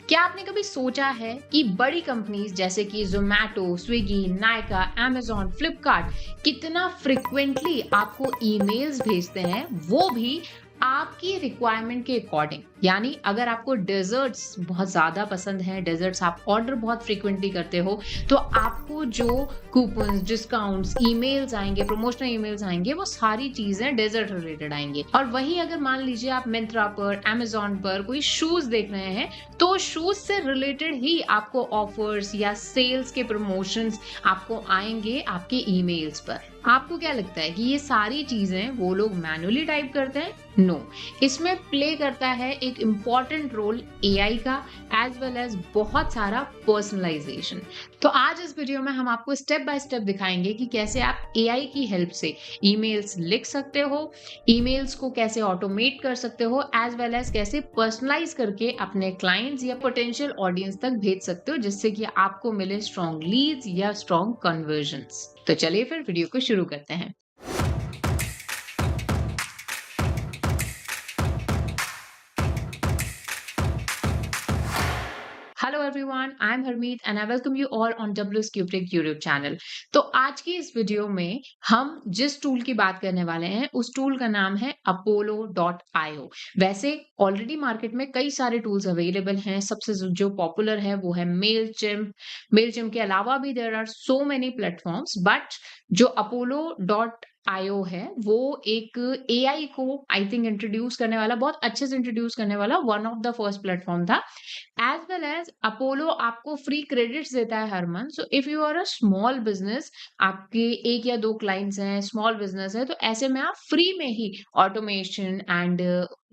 क्या आपने कभी सोचा है कि बड़ी कंपनीज जैसे कि ज़ोमैटो, स्विगी, नायका, अमेज़न, फ्लिपकार्ट कितना फ्रीक्वेंटली आपको ईमेल्स भेजते हैं, वो भी आपकी रिक्वायरमेंट के अकॉर्डिंग। यानी अगर आपको डेजर्ट्स बहुत ज़्यादा पसंद हैं, डेजर्ट्स आप ऑर्डर बहुत फ्रीक्वेंटली करते हो, तो आपको जो कूपन्स, डिस्काउंट्स, ईमेल्स आएँगे, प्रमोशनल ईमेल्स आएँगे, वो सारी चीज़ें डेजर्ट रिलेटेड आएँगी। और वहीं अगर मान लीजिए आप मिंत्रा पर, अमेज़न पर कोई शूज़ देख रहे हैं, तो शूज़ से रिलेटेड ही आपको ऑफर्स या सेल्स के प्रमोशंस आपको आएँगे आपके ईमेल्स पर। आपको क्या लगता है कि ये सारी चीज़ें वो लोग मैन्युअली टाइप करते हैं? नो, इसमें प्ले करता है एक इम्पॉर्टेंट रोल एआई का एज़ वेल एज़ बहुत सारा पर्सनलाइज़ेशन। तो आज इस वीडियो में हम आपको स्टेप बाय स्टेप दिखाएँगे कि कैसे आप एआई की हेल्प से ईमेल्स लिख सकते हो, ईमेल्स को कैसे ऑटोमेट कर सकते हो, एज़ वेल एज़ कैसे पर्सनलाइज़ करके अपने क्लाइंट्स या पोटेंशियल ऑडियंस तक भेज सकते हो, जिससे कि आपको मिले स्ट्रॉन्ग लीड्स या स्ट्रॉन्ग कन्वर्जन्स। तो चलिए फिर वीडियो को शुरू करते हैं। Hello everyone, I am Harmeet and I welcome you all on WSCubeTech YouTube channel. तो आज की इस वीडियो में हम जिस टूल की बात करने वाले हैं, उस टूल का नाम है Apollo.io। वैसे ऑलरेडी मार्केट में कई सारे टूल्स अवेलेबल हैं। सबसे जो पॉपुलर है वो है मेलचिम्प। मेलचिम्प के अलावा भी there are so many platforms, but जो Apollo.io है वो एक एआई को आई थिंक इंट्रोड्यूस करने वाला, बहुत अच्छे से इंट्रोड्यूस करने वाला one of the first platform था। एज वेल एज अपोलो आपको फ्री क्रेडिट्स देता है हर month. So if you are a small business, आपके एक या दो क्लाइंट्स हैं, स्मॉल बिजनेस है, तो ऐसे में आप फ्री में ही ऑटोमेशन एंड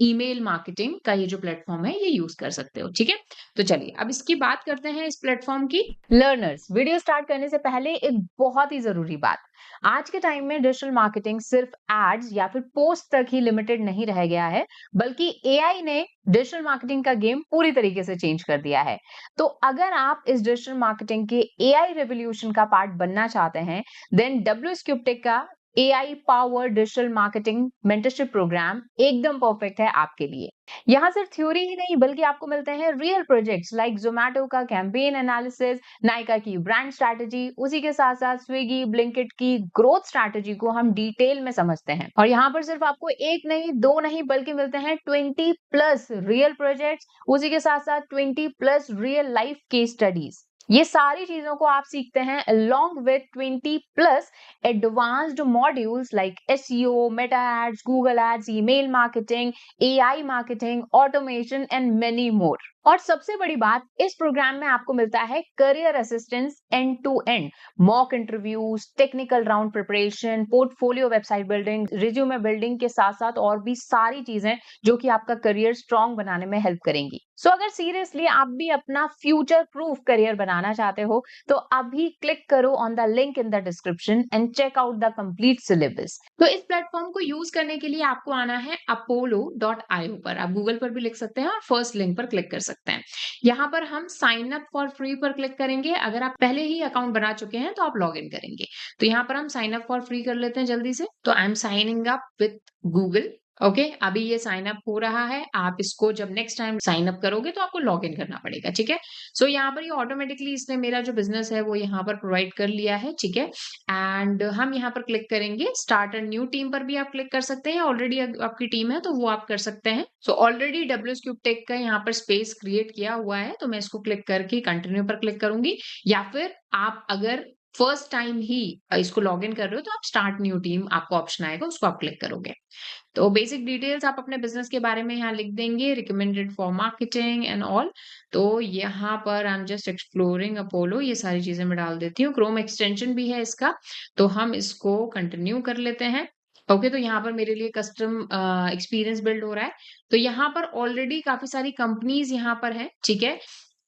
ईमेल मार्केटिंग का ये जो प्लेटफॉर्म है ये यूज कर सकते हो। ठीक है, तो चलिए अब इसकी बात करते हैं इस प्लेटफॉर्म की। लर्नर्स, वीडियो स्टार्ट करने से पहले एक बहुत ही जरूरी बात, आज के टाइम में डिजिटल मार्केटिंग सिर्फ एड्स या फिर पोस्ट तक ही लिमिटेड नहीं रह गया है, बल्कि एआई ने डिजिटल मार्केटिंग का गेम पूरी तरीके से चेंज कर दिया है। तो अगर आप इस डिजिटल मार्केटिंग के एआई रेवोल्यूशन का पार्ट बनना चाहते हैं, देन WSCubeTech का AI power digital marketing mentorship programme एकदम परफेक्ट है आपके लिए। यहाँ सिर्फ थ्योरी ही नहीं, बल्कि आपको मिलते हैं रियल प्रोजेक्ट्स लाइक जोमैटो का कैंपेन एनालिसिस, नायका की ब्रांड स्ट्रैटेजी, उसी के साथ साथ स्विगी, ब्लिंकिट की ग्रोथ स्ट्रैटेजी को हम डिटेल में समझते हैं। और यहाँ पर सिर्फ आपको एक नहीं, दो नहीं, बल्कि मिलते हैं 20+ रियल प्रोजेक्ट्स, उसी के साथ साथ 20+ रियल लाइफ केस स्टडीज। ये सारी चीजों को आप सीखते हैं along with 20+ advanced modules like SEO, Meta Ads, Google Ads, email marketing, AI marketing, automation and many more। और सबसे बड़ी बात, इस प्रोग्राम में आपको मिलता है career assistance end to end, mock interviews, technical round preparation, portfolio website building, resume building के साथ साथ और भी सारी चीजें जो कि आपका करियर स्ट्रांग बनाने में हेल्प करेंगी। सो अगर सीरियसली आप भी अपना फ्यूचर प्रूफ करियर बनाना चाहते हो, तो अभी क्लिक करो on the link in the description and check out the complete syllabus. तो इस प्लेटफॉर्म को यूज करने के लिए आपको आना है Apollo.io पर। आप गूगल पर भी लिख सकते हैं और फर्स्ट लिंक पर क्लिक कर सकते हैं। यहाँ पर हम साइन अप फॉर फ्री पर क्लिक करेंगे। अगर आप पहले ही अकाउंट बना चुके हैं तो आप लॉग इन करेंगे। तो यहाँ पर हम साइन अप फॉर फ्री कर लेते हैं जल्दी से। तो I am signing up with Google. Okay, अभी ये साइन अप हो रहा है। आप इसको जब नेक्स्ट टाइम साइन अप करोगे तो आपको लॉग इन करना पड़ेगा। ठीक है, सो यहाँ पर ये ऑटोमेटिकली इसने मेरा जो बिजनेस है वो यहाँ पर प्रोवाइड कर लिया है। ठीक है, एंड हम यहाँ पर क्लिक करेंगे स्टार्ट अ न्यू टीम पर भी आप क्लिक कर सकते हैं। ऑलरेडी आपकी टीम है तो वो आप कर सकते हैं। सो ऑलरेडी WSCubeTech का यहाँ पर स्पेस क्रिएट किया हुआ है, तो मैं इसको क्लिक करके कंटिन्यू पर क्लिक करूंगी। या फिर आप अगर फर्स्ट टाइम ही इसको लॉग इन कर रहे हो तो आप स्टार्ट न्यू टीम आपको ऑप्शन आएगा, उसको आप क्लिक करोगे। तो बेसिक डिटेल्स आप अपने बिजनेस के बारे में यहाँ लिख देंगे, recommended for marketing and all. तो यहाँ पर I am just exploring Apollo, ये सारी चीजें मैं डाल देती हूँ। क्रोम एक्सटेंशन भी है इसका, तो हम इसको कंटिन्यू कर लेते हैं। ओके, तो यहाँ पर मेरे लिए कस्टम एक्सपीरियंस बिल्ड हो रहा है। तो यहाँ पर ऑलरेडी काफी सारी कंपनीज यहाँ पर है। ठीक है,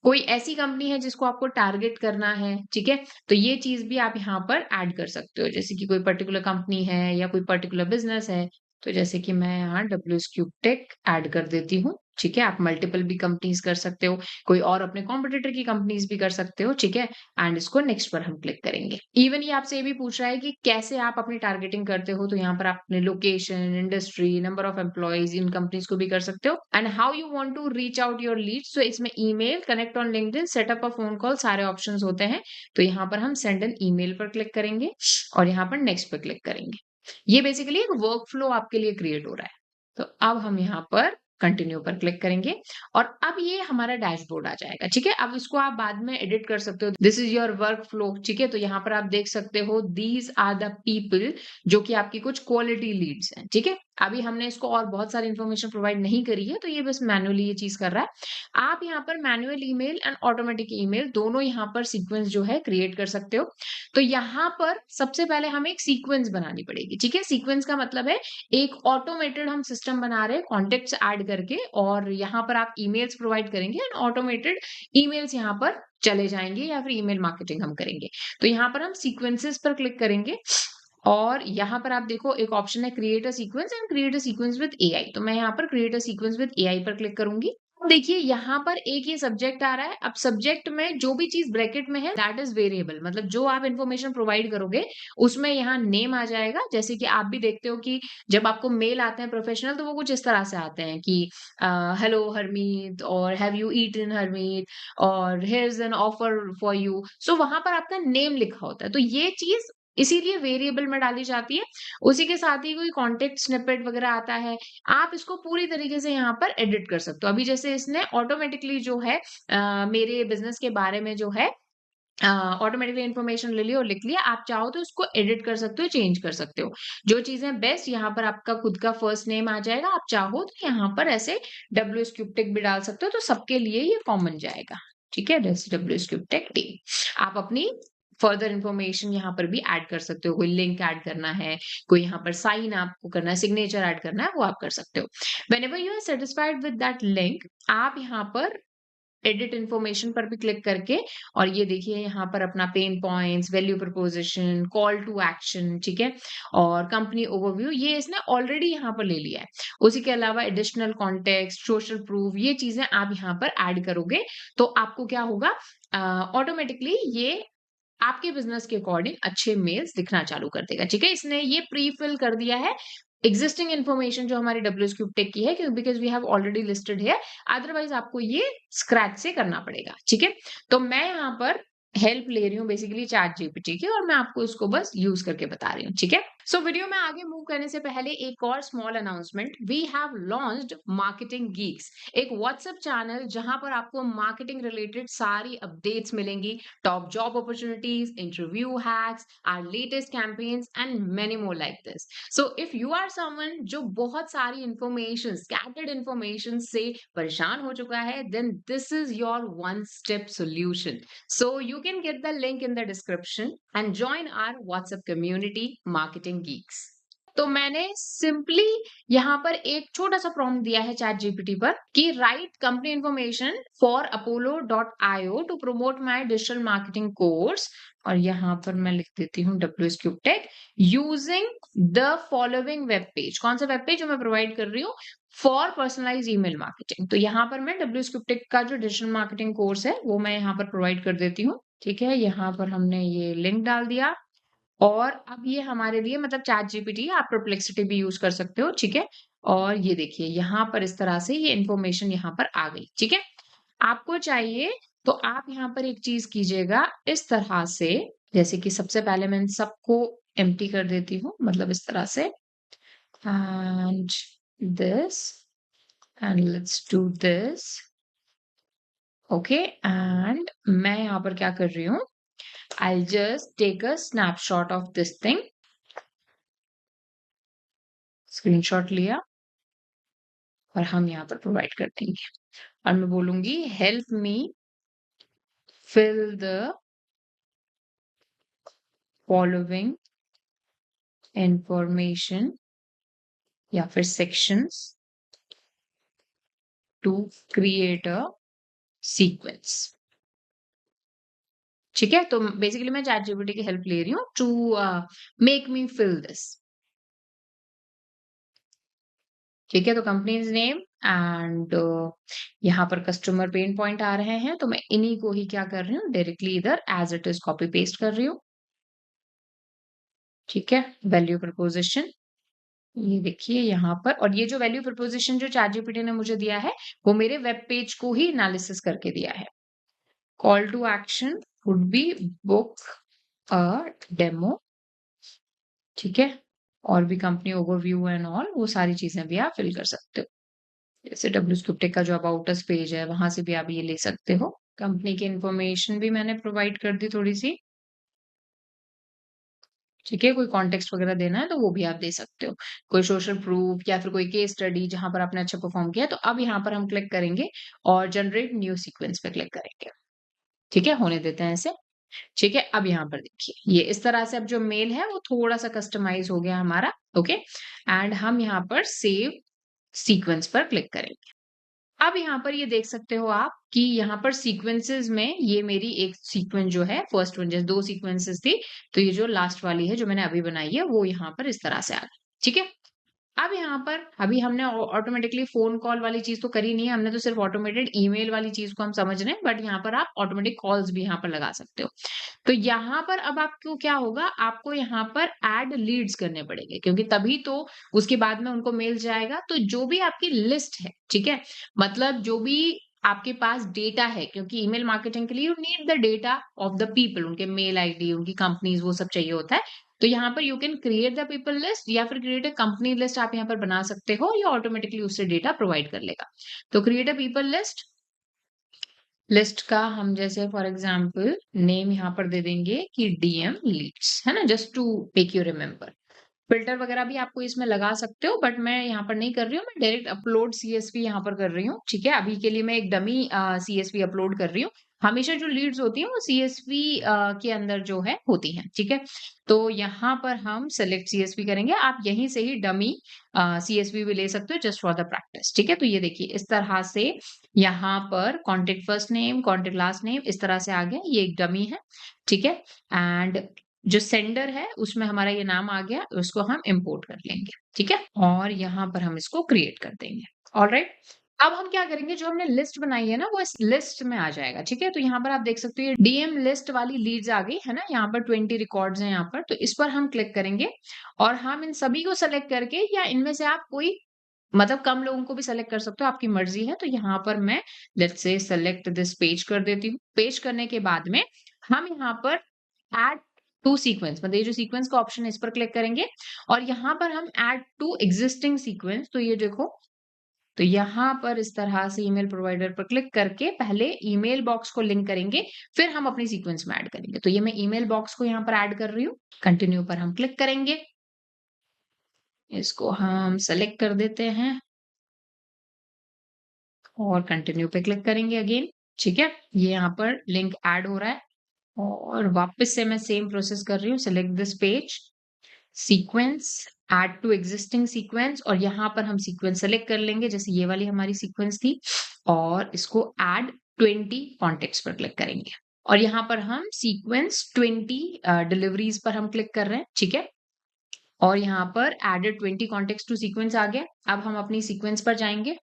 कोई ऐसी कंपनी है जिसको आपको टारगेट करना है, ठीक है, तो ये चीज भी आप यहाँ पर ऐड कर सकते हो। जैसे कि कोई पर्टिकुलर कंपनी है या कोई पर्टिकुलर बिजनेस है, तो जैसे कि मैं यहाँ WSCubeTech ऐड कर देती हूँ। ठीक है? आप मल्टीपल भी कंपनीज़ कर सकते हो, कोई और अपने कॉम्पिटिटर की कंपनीज़ भी कर सकते हो, ठीक है? एंड इसको नेक्स्ट पर हम क्लिक करेंगे। इवन ये आपसे ये भी पूछ रहा है कि कैसे आप अपनी टारगेटिंग करते हो, तो यहाँ पर आप अपने location, industry, number of employees in companies को भी कर सकते हो and how you want to reach out your leads. So इसमें email, connect on LinkedIn, set up a phone call सारे ऑप्शंस होते हैं। तो यहाँ पर हम सेंड एन ईमेल पर क्लिक करेंगे और यहाँ पर नेक्स्ट पर क्लिक करेंगे। ये बेसिकली एक वर्क फ्लो आपके लिए क्रिएट हो रहा है। तो अब हम यहाँ पर कंटिन्यू पर क्लिक करेंगे और अब ये हमारा डैशबोर्ड आ जाएगा, ठीक है? अब इसको आप बाद में एडिट कर सकते हो। This is your work flow, ठीक है? तो यहाँ पर आप देख सकते हो दीज आर द पीपल जो कि आपकी कुछ क्वालिटी लीड्स हैं, ठीक है? अभी हमने इसको और बहुत सारी इन्फॉर्मेशन प्रोवाइड नहीं करी है, तो ये बस मैन्युअली ये चीज कर रहा है। आप यहाँ पर manual email and automatic email दोनों यहाँ पर सीक्वेंस जो है क्रिएट कर सकते हो। तो यहाँ पर सबसे पहले हमें एक सीक्वेंस बनानी पड़ेगी, ठीक है? सीक्वेंस का मतलब है एक ऑटोमेटेड हम सिस्टम बना रहे हैं कॉन्टेक्ट्स ऐड करके और यहाँ पर आप ईमेल्स प्रोवाइड करेंगे एंड ऑटोमेटेड ईमेल्स यहाँ पर चले जाएंगे या फिर ईमेल मार्केटिंग हम करेंगे। तो यहाँ पर हम सीक्वेंसेस पर क्लिक करेंगे और यहाँ पर आप देखो एक ऑप्शन है create a sequence and create a sequence with AI. तो मैं यहाँ पर create a sequence with AI पर क्लिक करूंगी। देखिए यहाँ पर एक ये सब्जेक्ट आ रहा है। अब सब्जेक्ट में जो भी चीज ब्रैकेट में है दैट इज वेरिएबल, मतलब जो आप इन्फॉर्मेशन प्रोवाइड करोगे उसमें यहाँ नेम आ जाएगा। जैसे कि आप भी देखते हो कि जब आपको मेल आते हैं प्रोफेशनल तो वो कुछ इस तरह से आते हैं कि हेलो हरमीत और हैव यू ईटन हरमीत और here's an offer for you. So वहां पर आपका नेम लिखा होता है। तो ये चीज इसीलिए वेरिएबल में डाली जाती है। उसी के साथ ही कोई कॉन्टेक्ट स्निपेट वगैरह आता है, आप इसको पूरी तरीके से यहाँ पर एडिट कर सकते हो। अभी जैसे इसने ऑटोमेटिकली जो है मेरे बिजनेस के बारे में जो है ऑटोमेटिकली इन्फॉर्मेशन ले ली और लिख लिया। आप चाहो तो उसको एडिट कर सकते हो, चेंज कर सकते हो। जो चीजें बेस्ट यहाँ पर आपका खुद का फर्स्ट नेम आ जाएगा। आप चाहो तो यहाँ पर ऐसे डब्ल्यू स्क्रिप्टेक भी डाल सकते हो, तो सबके लिए ये कॉमन जाएगा। ठीक है, डब्ल्यू स्क्रिप्टेक टीम। आप अपनी फर्दर इन्फॉर्मेशन यहाँ पर भी ऐड कर सकते हो। कोई लिंक ऐड करना है, कोई यहाँ पर साइन आपको करना है, सिग्नेचर ऐड करना है, वो आप कर सकते हो। Whenever you are satisfied with that link, आप यहाँ पर एडिट इन्फॉर्मेशन पर भी क्लिक करके और ये देखिए यहाँ पर अपना pain points, value proposition, call to action, ठीक है, और कंपनी ओवरव्यू ये इसने ऑलरेडी यहाँ पर ले लिया है। उसी के अलावा एडिशनल कॉन्टेक्स्ट, सोशल प्रूफ, ये चीजें आप यहाँ पर ऐड करोगे तो आपको क्या होगा, ऑटोमेटिकली ये आपके बिजनेस के अकॉर्डिंग अच्छे मेल्स दिखना चालू कर देगा। ठीक है, इसने ये प्री फिल कर दिया है एग्जिस्टिंग इन्फॉर्मेशन जो हमारी डब्ल्यू क्यूब टेक की है, क्योंकि because we have already listed है। अदरवाइज आपको ये स्क्रैच से करना पड़ेगा। ठीक है, तो मैं यहाँ पर हेल्प ले रही हूँ बेसिकली चैट जीपीटी की और मैं आपको इसको बस यूज करके बता रही हूँ। ठीक है, सो वीडियो में आगे मूव करने से पहले एक और small announcement. We have launched marketing geeks, एक व्हाट्सएप चैनल जहां पर आपको मार्केटिंग रिलेटेड सारी अपडेट्स मिलेंगी, top job opportunities, interview hacks, our latest campaigns and many more like this. So if you are someone जो बहुत सारी इंफॉर्मेशन, स्कैटर्ड इंफॉर्मेशन से परेशान हो चुका है, then this is your one step solution. So you can get the link in the description and join our WhatsApp community Marketing Geeks. तो मैंने सिंपली यहाँ पर एक छोटा सा प्रॉम्प्ट दिया है चैट जीपीटी पर कि right company information for apollo.io to promote my digital marketing course, और यहाँ पर मैं लिख देती हूँ W Cube Tech using the following web page. कौन सा वेब पेज जो मैं प्रोवाइड कर रही हूँ, फॉर पर्सनलाइज ईमेल मार्केटिंग। तो यहाँ पर मैं डब्ल्यू क्यूब टेक का जो डिजिटल मार्केटिंग कोर्स है वो मैं यहाँ पर प्रोवाइड कर देती हूँ। ठीक है, यहाँ पर हमने ये लिंक डाल दिया और अब ये हमारे लिए मतलब चैट जीपीटी, आप परप्लेक्सिटी भी यूज कर सकते हो। ठीक है, और ये देखिए यहाँ पर इस तरह से ये इन्फॉर्मेशन यहाँ पर आ गई। ठीक है, आपको चाहिए तो आप यहाँ पर एक चीज कीजिएगा इस तरह से, जैसे कि सबसे पहले मैं इन सबको एम्प्टी कर देती हूँ, मतलब इस तरह से, and this and let's do this. Okay, and मैं यहाँ पर क्या कर रही हूँ, I'll just take a snapshot of this thing, screenshot लिया और हम यहाँ पर प्रोवाइड कर देंगे और मैं बोलूंगी help me fill the following information या फिर sections to create a sequence. ठीक है, तो बेसिकली मैं चैट जीपीटी की हेल्प ले रही हूँ to make me fill this. ठीक है, तो कंपनीज नेम, एंड यहाँ पर कस्टमर पेन पॉइंट आ रहे हैं, तो मैं इन्हीं को ही क्या कर रही हूँ, डायरेक्टली इधर as it is copy paste कर रही हूँ। ठीक है, वैल्यू प्रपोजिशन, ये देखिए यहाँ पर, और ये जो वैल्यू प्रपोजिशन जो चैटजीपीटी ने मुझे दिया है, वो मेरे वेब पेज को ही एनालिसिस करके दिया है। Call to action would be book a demo. ठीक है, और भी कंपनी ओवरव्यू एंड ऑल, वो सारी चीजें भी आप फिल कर सकते हो। जैसे WScript का जो अबाउट अस पेज है, वहां से भी आप ये ले सकते हो। कंपनी की इंफॉर्मेशन भी मैंने प्रोवाइड कर दी थोड़ी सी। ठीक है, कोई कॉन्टेक्स्ट वगैरह देना है तो वो भी आप दे सकते हो। कोई सोशल प्रूफ या फिर कोई केस स्टडी जहां पर आपने अच्छा परफॉर्म किया, तो अब यहाँ पर हम क्लिक करेंगे और जनरेट न्यू सीक्वेंस पे क्लिक करेंगे। ठीक है, होने देते हैं इसे। ठीक है, अब यहाँ पर देखिए, ये इस तरह से अब जो मेल है वो थोड़ा सा कस्टमाइज हो गया हमारा। ओके, एंड हम यहाँ पर सेव सीक्वेंस पर क्लिक करेंगे। अब यहाँ पर ये देख सकते हो आप कि यहाँ पर सीक्वेंसेस में ये मेरी एक सीक्वेंस जो है, फर्स्ट वन, जैसे 2 सीक्वेंसेस थी, तो ये जो लास्ट वाली है जो मैंने अभी बनाई है, वो यहाँ पर इस तरह से आ गई। ठीक है, अब यहाँ पर अभी हमने ऑटोमेटिकली फोन कॉल वाली चीज तो करी नहीं है, हमने तो सिर्फ ऑटोमेटेड ईमेल वाली चीज को हम समझ रहे हैं, बट यहाँ पर आप ऑटोमेटिक कॉल्स भी यहाँ पर लगा सकते हो। तो यहाँ पर अब आपको क्या होगा, आपको यहाँ पर ऐड लीड्स करने पड़ेंगे, क्योंकि तभी तो उसके बाद में उनको मेल जाएगा। तो जो भी आपकी लिस्ट है, ठीक है, मतलब जो भी आपके पास डेटा है, क्योंकि ईमेल मार्केटिंग के लिए you need the data of the people, उनके मेल आईडी, उनकी कंपनीज, वो सब चाहिए होता है। तो यहाँ पर you can create the people list या फिर क्रिएट अ कंपनी लिस्ट आप यहाँ पर बना सकते हो, या ऑटोमेटिकली उससे डेटा प्रोवाइड कर लेगा। तो create a people list, list का हम जैसे फॉर एग्जांपल नेम यहाँ पर दे देंगे कि डीएम लीड्स, है ना, just to make you remember. Filter वगैरह भी आपको इसमें लगा सकते हो, बट मैं यहाँ पर नहीं कर रही हूँ, मैं डायरेक्ट अपलोड सीएसवी यहाँ पर कर रही हूँ। ठीक है, अभी के लिए मैं एक डमी सीएसवी अपलोड कर रही हूँ। हमेशा जो लीड्स होती हैं वो सीएसवी के अंदर जो है होती हैं। ठीक है, तो यहाँ पर हम सेलेक्ट सीएसवी करेंगे, आप यहीं से ही डमी सीएसवी भी ले सकते हो जस्ट फॉर द प्रैक्टिस। ठीक है, तो ये देखिए इस तरह से यहाँ पर contact first name, contact last name, इस तरह से आ गया, ये एक डमी है। ठीक है, एंड जो सेंडर है उसमें हमारा ये नाम आ गया, उसको हम इंपोर्ट कर लेंगे। ठीक है, और यहाँ पर हम इसको क्रिएट कर देंगे। ऑलराइट, अब हम क्या करेंगे, जो हमने लिस्ट बनाई है ना, वो इस लिस्ट में आ जाएगा। ठीक है, तो यहाँ पर आप देख सकते हो ये डीएम लिस्ट वाली लीड्स आ गई है ना, यहाँ पर 20 रिकॉर्ड्स हैं यहाँ पर, तो इस पर हम क्लिक करेंगे और हम इन सभी को सेलेक्ट करके, या इनमें से आप कोई मतलब कम लोगों को भी सेलेक्ट कर सकते हो, आपकी मर्जी है। तो यहाँ पर मैं let's say select this page कर देती हूँ। पेज करने के बाद में हम यहाँ पर ऐड टू सीक्वेंस, मतलब ये जो सीक्वेंस का ऑप्शन है इस पर क्लिक करेंगे, और यहाँ पर हम ऐड टू एग्जिस्टिंग सीक्वेंस, तो ये देखो, तो यहाँ पर इस तरह से ईमेल प्रोवाइडर पर क्लिक करके पहले ईमेल बॉक्स को लिंक करेंगे, फिर हम अपनी सीक्वेंस में ऐड करेंगे। तो ये मैं ईमेल बॉक्स को यहाँ पर ऐड कर रही हूँ। कंटिन्यू पर हम क्लिक करेंगे, इसको हम सेलेक्ट कर देते हैं और कंटिन्यू पे क्लिक करेंगे अगेन। ठीक है, ये यहाँ पर लिंक ऐड हो रहा है, और वापस से मैं सेम प्रोसेस कर रही हूँ। Select this page, sequence, add to existing sequence, और यहाँ पर हम सीक्वेंस सेलेक्ट कर लेंगे, जैसे ये वाली हमारी सीक्वेंस थी, और इसको ऐड 20 कॉन्टेक्ट्स पर क्लिक करेंगे, और यहाँ पर हम सीक्वेंस 20 डिलीवरीज पर हम क्लिक कर रहे हैं। ठीक है, और यहाँ पर एडेड 20 कॉन्टेक्ट्स टू सीक्वेंस आ गया। अब हम अपनी सीक्वेंस पर जाएंगे।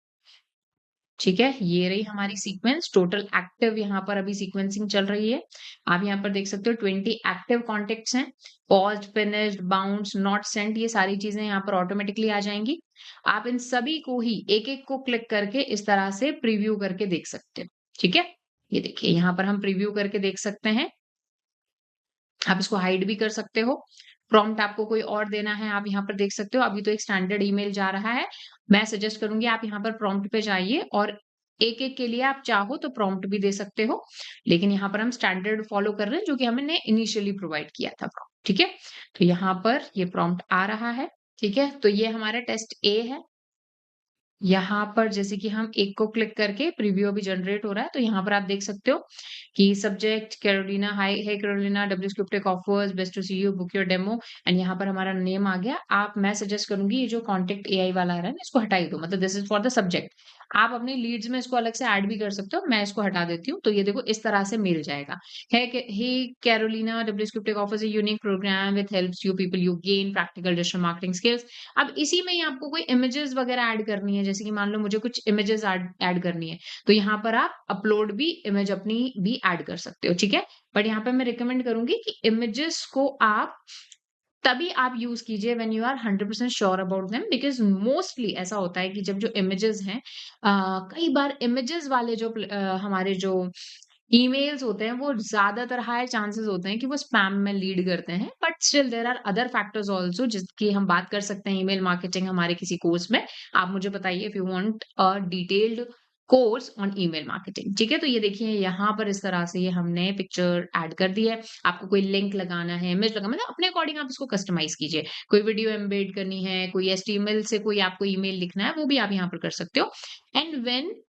ठीक है, ये रही हमारी सीक्वेंस, टोटल एक्टिव यहाँ पर अभी सीक्वेंसिंग चल रही है। आप यहाँ पर देख सकते हो 20 एक्टिव कॉन्टेक्ट्स हैं। Paused, finished, bounce, not sent, ये सारी चीजें यहाँ पर ऑटोमेटिकली आ जाएंगी। आप इन सभी को ही एक एक को क्लिक करके इस तरह से प्रीव्यू करके देख सकते हो। ठीक है, ये देखिए यहाँ पर हम प्रीव्यू करके देख सकते हैं। आप इसको हाइड भी कर सकते हो। प्रॉम्प्ट आपको कोई और देना है, आप यहाँ पर देख सकते हो। अभी तो एक स्टैंडर्ड ईमेल जा रहा है, मैं सजेस्ट करूंगी आप यहाँ पर प्रॉम्प्ट पे जाइए, और एक एक के लिए आप चाहो तो प्रॉम्प्ट भी दे सकते हो, लेकिन यहाँ पर हम स्टैंडर्ड फॉलो कर रहे हैं जो कि हमने इनिशियली प्रोवाइड किया था प्रॉम्प्ट। ठीक है, तो यहाँ पर ये प्रॉम्प्ट आ रहा है। ठीक है, तो ये हमारा टेस्ट ए है। यहाँ पर जैसे कि हम एक को क्लिक करके प्रीव्यू अभी जनरेट हो रहा है, तो यहाँ पर आप देख सकते हो कि subject Carolina, hi hey Carolina, WScript offers, best to see you, book your demo, and यहाँ पर हमारा नेम आ गया। आप, मैं सजेस्ट करूंगी ये जो कॉन्टेक्ट एआई वाला आ रहा है ना, इसको हटाई दो, मतलब this is for the subject. आप अपनी लीड्स में इसको अलग से ऐड भी कर सकते हो, मैं इसको हटा देती हूँ। तो ये देखो इस तरह से मिल जाएगा। है कि hey Carolina, WScript offers a unique program which helps you people you gain practical digital marketing skills. अब इसी में ही आपको कोई इमेजेस वगैरह ऐड करनी है, जैसे कि मान लो मुझे कुछ इमेजेस ऐड करनी है, तो यहाँ पर आप अपलोड भी इमेज अपनी भी ऐड कर सकते हो, ठीक है? बट यहाँ पे मैं रिकमेंड करूँगी कि इमेजेस को आप तभी आप यूज़ कीजिए when you are 100% sure about them, because mostly ऐसा होता है कि जब जो इमेजेस हैं कई बार इमेजेस वाले जो हमारे जो ईमेल्स होते हैं वो ज़्यादातर हाई चांसेस होते हैं कि वो स्पैम में लीड करते हैं, but still there are other factors also जिसकी हम बात कर सकते हैं ईमेल मार्केटिंग हमारे किसी कोर्स में। आप मुझे बताइए if you want a detailed course on email marketing, ठीक है? तो ये देखिए यहाँ पर इस तरह से ये हमने पिक्चर ऐड कर दी है। आपको कोई लिंक लगाना है, इमेज लगाना, मतलब अपने अकॉर्डिंग आप इसको कस्टमाइज़ कीजिए। कोई वीडियो एम्बेड करनी है, कोई एचटीएमएल से कोई आपको ईमेल लिखना है, वो भी आप यहाँ पर कर सकते हो। And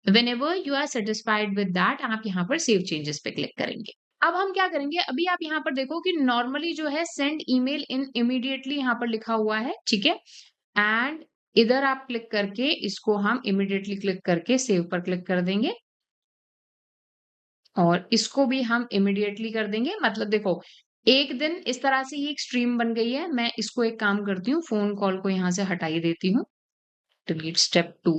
whenever you are satisfied with that, आप यहाँ पर सेव चेंजेस पे क्लिक करेंगे। अब हम क्या करेंगे, अभी आप यहाँ पर देखो कि नॉर्मली जो है सेंड ईमेल इन इमीडिएटली यहाँ पर लिखा हुआ है, ठीक है? एंड इधर आप क्लिक करके इसको हम इमीडिएटली क्लिक करके सेव पर क्लिक कर देंगे और इसको भी हम इमीडिएटली कर देंगे। मतलब देखो, एक दिन इस तरह से ये एक स्ट्रीम बन गई है। मैं इसको एक काम करती हूँ, फ़ोन कॉल को यहाँ से हटा ही देती हूँ। डिलीट स्टेप 2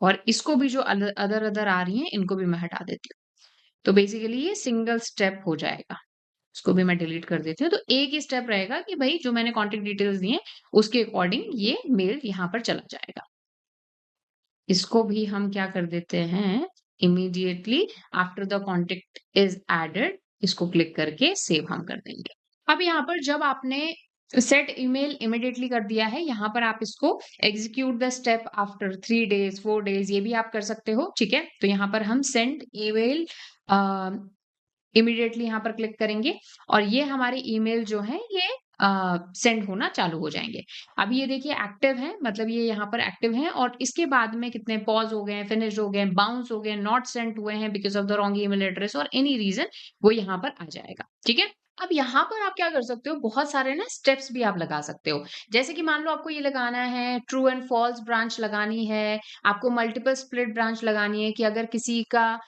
और इसको भी जो अदर आ रही हैं, इनको भी मैं हटा देती हूँ। तो बेसिकली ये सिंगल स्टेप हो जाएगा। इसको भी मैं डिलीट कर देती हूँ। तो एक ही स्टेप रहेगा कि भई जो मैंने कॉन्टैक्ट डिटेल्स दी हैं, उसके अकॉर्डिंग ये मेल यहाँ पर चला जाएगा। इसको भी हम क्या कर देते हैं, immediately after the contact is added, इसको क्लिक करके सेव हम कर देंगे। अब यहाँ पर जब आपने सेट ईमेल इमीडिएटली कर दिया है, यहाँ पर आप इसको execute the step after 3 days, 4 days ये भी आप कर सकते हो, ठीक है? तो यहाँ पर हम सेंड ईमेल अ इमीडिएटली यहाँ पर क्लिक करेंगे और ये हमारे ईमेल जो हैं ये सेंड होना चालू हो जाएँगे। अब ये देखिए एक्टिव हैं, मतलब ये यहाँ पर एक्टिव हैं और इसके बाद में कितने पॉज़ हो गए हैं, फिनिश हो गए हैं, बाउंस हो गए हैं, नॉट सेंट हुए हैं because of the wrong email address और एनी रीज़न, वो यहाँ पर आ जाएगा, ठीक है? अब यहाँ पर आप क्या कर सकते हो, बहुत सारे ना स्टेप्स भी आप लगा सकते हो। जैसे कि मान लो आपको ये लगाना है, ट्रू एंड फॉल्स ब्रांच लगानी है, आपको मल्टीपल स्प्लिट ब्रांच लगानी है कि अगर किसी का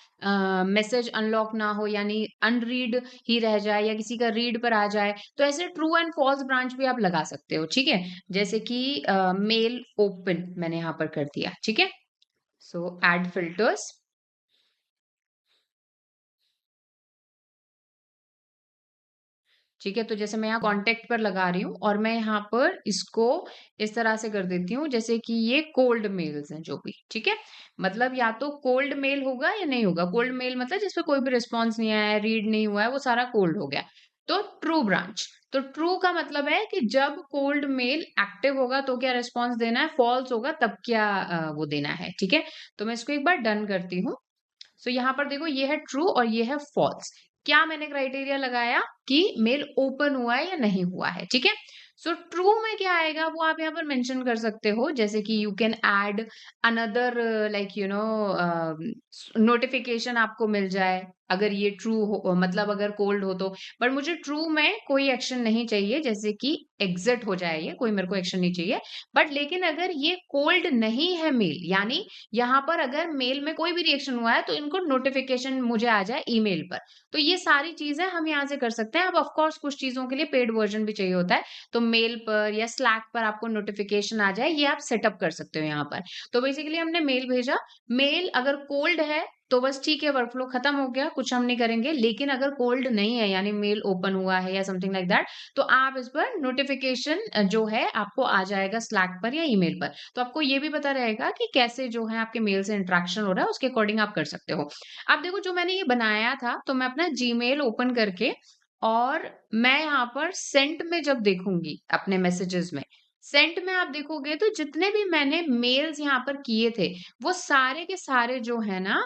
मैसेज अनलॉक ना हो यानी अनरीड ही रह जाए या किसी का रीड पर आ जाए, तो ऐसे ट्रू एंड फॉल्स ब्रांच भी आप लगा सकते हो, ठीक है? जैसे कि मेल ओपन मैंने यहाँ पर कर दिया, ठीक है? सो ऐड फिल्टर्स, ठीक है? तो जैसे मैं यहाँ कॉन्टैक्ट पर लगा रही हूँ और मैं यहाँ पर इसको इस तरह से कर देती हूँ जैसे कि ये कोल्ड मेल्स हैं जो भी, ठीक है? मतलब या तो कोल्ड मेल होगा या नहीं होगा। कोल्ड मेल मतलब जिस पे कोई भी रिस्पॉन्स नहीं आया है, रीड नहीं हुआ है, वो सारा कोल्ड हो गया। तो ट्रू ब्रांच, तो ट्रू का मतलब है कि जब कोल्ड मेल एक्टिव होगा तो क्या रिस्पॉन्स देना है, फॉल्स होगा तब क्या वो देना है, ठीक है? तो मैं इसको एक बार डन करती हूँ। सो यहाँ पर देखो ये है ट्रू और ये है फॉल्स। क्या मैंने क्राइटेरिया लगाया कि मेल ओपन हुआ है या नहीं हुआ है, ठीक है? सो ट्रू में क्या आएगा वो आप यहाँ पर मेंशन कर सकते हो जैसे कि you can add another like you know notification आपको मिल जाए अगर ये ट्रू हो मतलब अगर कोल्ड हो तो। बट मुझे ट्रू में कोई एक्शन नहीं चाहिए जैसे कि एग्जिट हो जाए ये, कोई मेरे को एक्शन नहीं चाहिए। बट लेकिन अगर ये कोल्ड नहीं है मेल यानी यहाँ पर अगर मेल में कोई भी रिएक्शन हुआ है तो इनको नोटिफिकेशन मुझे आ जाए ईमेल पर। तो ये सारी चीज़ें हम यहाँ से कर सकते हैं। अब ऑफ कोर्स कुछ चीज़ों के लिए पेड वर्ज़न भी चाहिए होता है। तो मेल पर या स्लैक पर आपको नोटिफिकेशन आ जाए, ये आप सेटअप कर सकते हो यहाँ पर। तो बेसिकली हमने मेल भेजा, मेल अगर कोल्ड है तो बस ठीक है वर्कफ्लो खत्म हो गया, कुछ हम नहीं करेंगे। लेकिन अगर कोल्ड नहीं है यानी मेल ओपन हुआ है या समथिंग लाइक दैट तो आप इस पर नोटिफिकेशन जो है आपको आ जाएगा स्लैक पर या ईमेल पर। तो आपको ये भी पता रहेगा कि कैसे जो है आपके मेल से इंटरेक्शन हो रहा है, उसके अकॉर्डिंग आप कर सकते हो। अब देखो जो मैंने ये बनाया था, तो मैं अपना जीमेल ओपन करके और मैं यहाँ पर सेंट में जब देखूँगी अपने मैसेजेस में, सेंट में आप देखोगे तो जितने भी मैंने मेल्स यहाँ पर किए थे, वो सारे के सारे जो है ना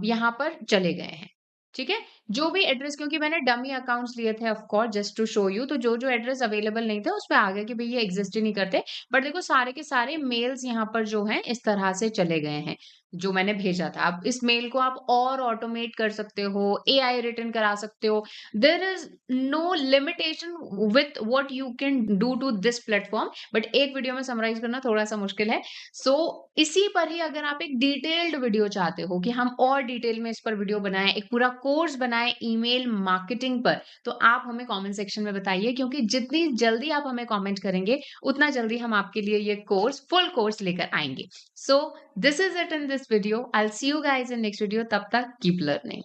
यहाँ पर चले गए हैं। ठीक है? जो भी एड्रेस, क्योंकि मैंने डमी अकाउंट्स लिए थे of course just to show you, तो जो-जो एड्रेस अवेलेबल नहीं थे उस पे आ गया कि भई ये एग्ज़िस्ट ही नहीं करते। बट देखो सारे के सारे मेल्स यहाँ पर जो हैं इस तरह से चले गए हैं, जो मैंने भेजा था। अब इस मेल को आप और ऑटोमेट कर सकते हो, एआई रिटन करा सकते हो। There is no limitation with what you can do to this platform, but एक वीडियो में समराइज़ करना थोड़ा-सा मुश्किल है। सो इसी पर ही अगर आप एक डिटेल्ड वीडियो चाहते हो कि हम और डिटेल में इस पर वीडियो बनाएँ, एक पूरा कोर्स बनाएँ ईमेल मार्केटिंग पर, तो आप हमें कमेंट सेक्शन में बताइए, क्योंकि जितनी जल्दी आप हमें कमेंट करेंगे, उतना जल्दी हम आपके लिए ये कोर्स, फुल कोर्स लेकर आएँगे। So this is it in this video. I will see you guys in next video. तब तक कीप लर्निंग।